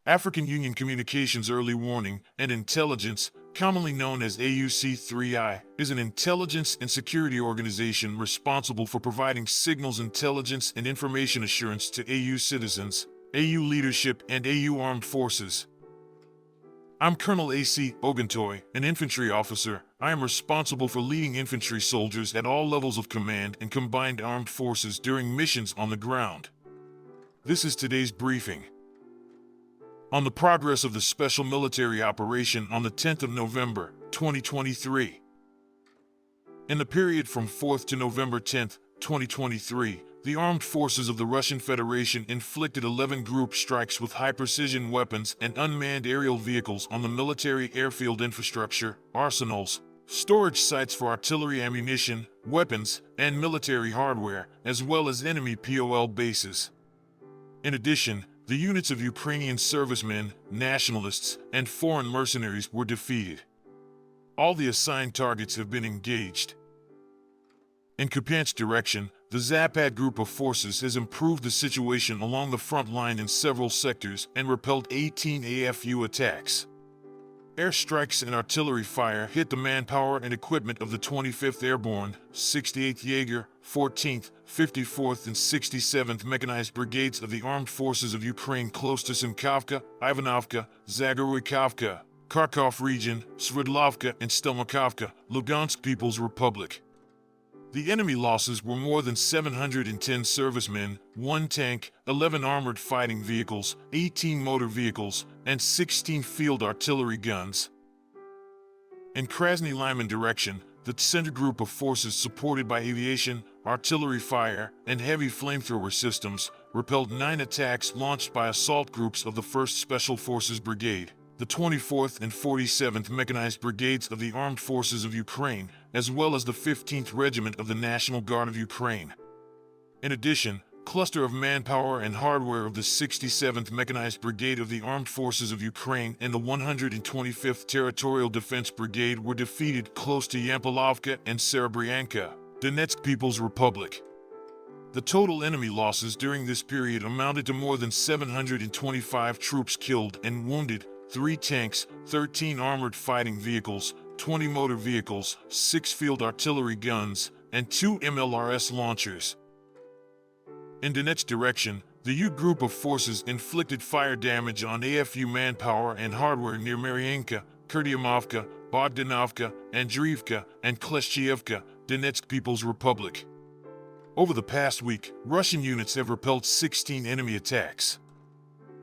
African Union Communications Early Warning and Intelligence, commonly known as AUC3I, is an intelligence and security organization responsible for providing signals intelligence and information assurance to AU citizens, AU leadership, and AU armed forces. I'm Colonel A.C. Oguntoy, an infantry officer. I am responsible for leading infantry soldiers at all levels of command and combined armed forces during missions on the ground. This is today's briefing. On the progress of the special military operation on the 10th of November, 2023. In the period from 4th to November 10th, 2023, the armed forces of the Russian Federation inflicted 11 group strikes with high-precision weapons and unmanned aerial vehicles on the military airfield infrastructure, arsenals, storage sites for artillery ammunition, weapons, and military hardware, as well as enemy POL bases. In addition, the units of Ukrainian servicemen, nationalists, and foreign mercenaries were defeated. All the assigned targets have been engaged. In Kupiansk direction, the Zapad group of forces has improved the situation along the front line in several sectors and repelled 18 AFU attacks. Airstrikes and artillery fire hit the manpower and equipment of the 25th Airborne, 68th Jaeger, 14th, 54th, and 67th Mechanized Brigades of the Armed Forces of Ukraine close to Simkivka, Ivanovka, Zagoroykivka, Kharkov region, Sverdlovka, and Stelmakivka, Lugansk People's Republic. The enemy losses were more than 710 servicemen, 1 tank, 11 armored fighting vehicles, 18 motor vehicles, and 16 field artillery guns. In Krasny-Lyman direction, the center group of forces supported by aviation, artillery fire, and heavy flamethrower systems repelled 9 attacks launched by assault groups of the 1st Special Forces Brigade, the 24th and 47th Mechanized Brigades of the Armed Forces of Ukraine, as well as the 15th Regiment of the National Guard of Ukraine. In addition, cluster of manpower and hardware of the 67th Mechanized Brigade of the Armed Forces of Ukraine and the 125th Territorial Defense Brigade were defeated close to Yampilovka and Serebryanka, Donetsk People's Republic. The total enemy losses during this period amounted to more than 725 troops killed and wounded, 3 tanks, 13 armored fighting vehicles, 20 motor vehicles, 6 field artillery guns, and 2 MLRS launchers. In Donetsk direction, the U group of forces inflicted fire damage on AFU manpower and hardware near Maryanka, Kurdiamovka, Bogdanovka, Andriivka, and Kleshchiivka, Donetsk People's Republic. Over the past week, Russian units have repelled 16 enemy attacks.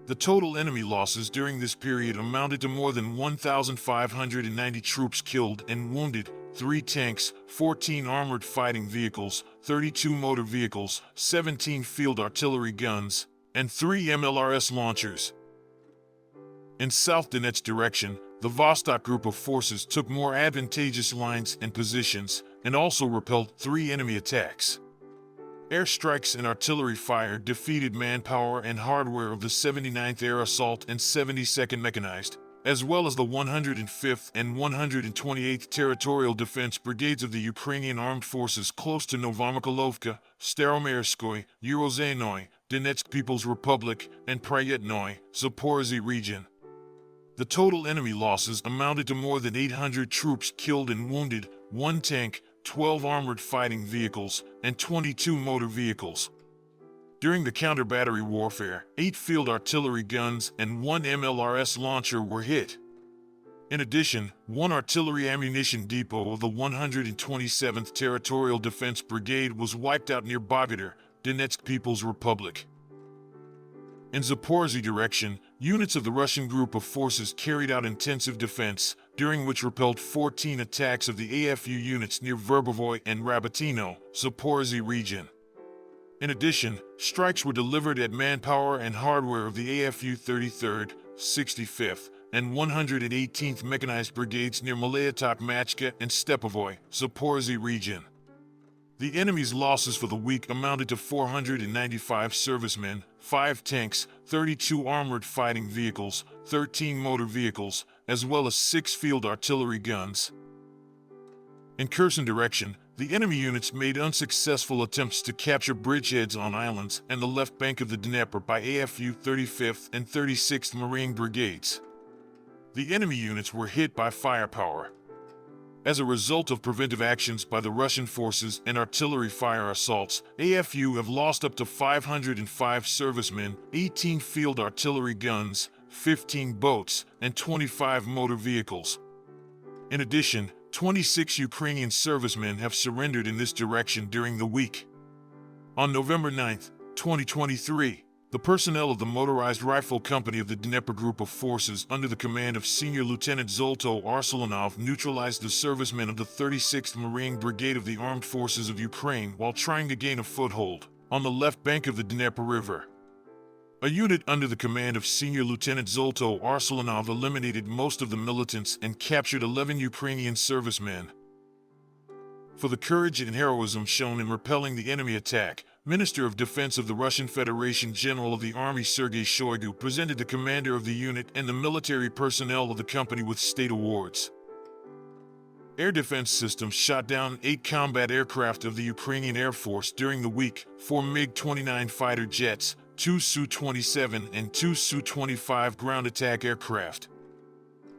The total enemy losses during this period amounted to more than 1,590 troops killed and wounded, 3 tanks, 14 armored fighting vehicles, 32 motor vehicles, 17 field artillery guns, and 3 MLRS launchers. In South Donetsk direction, the Vostok group of forces took more advantageous lines and positions, and also repelled 3 enemy attacks. Airstrikes and artillery fire defeated manpower and hardware of the 79th Air Assault and 72nd Mechanized, as well as the 105th and 128th Territorial Defense Brigades of the Ukrainian Armed Forces close to Novomykolovka, Staromaerskoy, Urozhenoy, Donetsk People's Republic, and Pryetnoy, Zaporozhye region. The total enemy losses amounted to more than 800 troops killed and wounded, 1 tank, 12 armored fighting vehicles, and 22 motor vehicles. During the counter-battery warfare, 8 field artillery guns and 1 MLRS launcher were hit. In addition, 1 artillery ammunition depot of the 127th Territorial Defense Brigade was wiped out near Bogodar, Donetsk People's Republic. In Zaporozhye direction, units of the Russian group of forces carried out intensive defense, during which repelled 14 attacks of the AFU units near Verbovoy and Rabotino, Zaporozhye region. In addition, strikes were delivered at manpower and hardware of the AFU 33rd, 65th, and 118th Mechanized Brigades near Malayatok Machka and Stepovoy, Zaporozhye region. The enemy's losses for the week amounted to 495 servicemen, 5 tanks, 32 armored fighting vehicles, 13 motor vehicles, as well as 6 field artillery guns. In Kherson direction, The enemy units made unsuccessful attempts to capture bridgeheads on islands and the left bank of the Dnieper by AFU 35th and 36th Marine Brigades. The enemy units were hit by firepower. As a result of preventive actions by the Russian forces and artillery fire assaults, AFU have lost up to 505 servicemen, 18 field artillery guns, 15 boats, and 25 motor vehicles. In addition, 26 Ukrainian servicemen have surrendered in this direction during the week. On November 9, 2023, the personnel of the Motorized Rifle Company of the Dnieper Group of Forces under the command of Senior Lieutenant Zolto Arselanov neutralized the servicemen of the 36th Marine Brigade of the Armed Forces of Ukraine while trying to gain a foothold on the left bank of the Dnieper River. A unit under the command of Senior Lieutenant Zolto Arselanov eliminated most of the militants and captured 11 Ukrainian servicemen. For the courage and heroism shown in repelling the enemy attack, Minister of Defense of the Russian Federation General of the Army Sergei Shoigu presented the commander of the unit and the military personnel of the company with state awards. Air defense systems shot down 8 combat aircraft of the Ukrainian Air Force during the week, 4 MiG-29 fighter jets, 2 Su-27 and 2 Su-25 ground attack aircraft.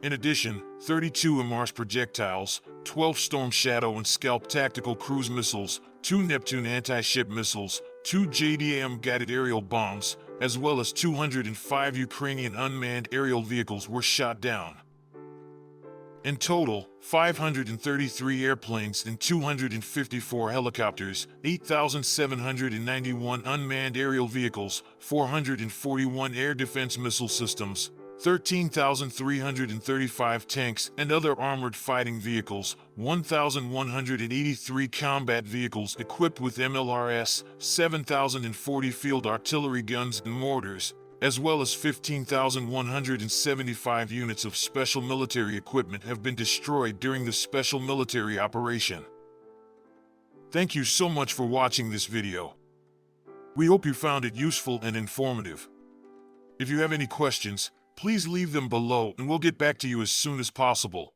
In addition, 32 MRS projectiles, 12 Storm Shadow and Scalp tactical cruise missiles, 2 Neptune anti-ship missiles, 2 JDAM guided aerial bombs, as well as 205 Ukrainian unmanned aerial vehicles were shot down. In total, 533 airplanes and 254 helicopters, 8,791 unmanned aerial vehicles, 441 air defense missile systems, 13,335 tanks and other armored fighting vehicles, 1,183 combat vehicles equipped with MLRS, 7,040 field artillery guns and mortars, as well as 15,175 units of special military equipment have been destroyed during the special military operation. Thank you so much for watching this video. We hope you found it useful and informative. If you have any questions, please leave them below and we'll get back to you as soon as possible.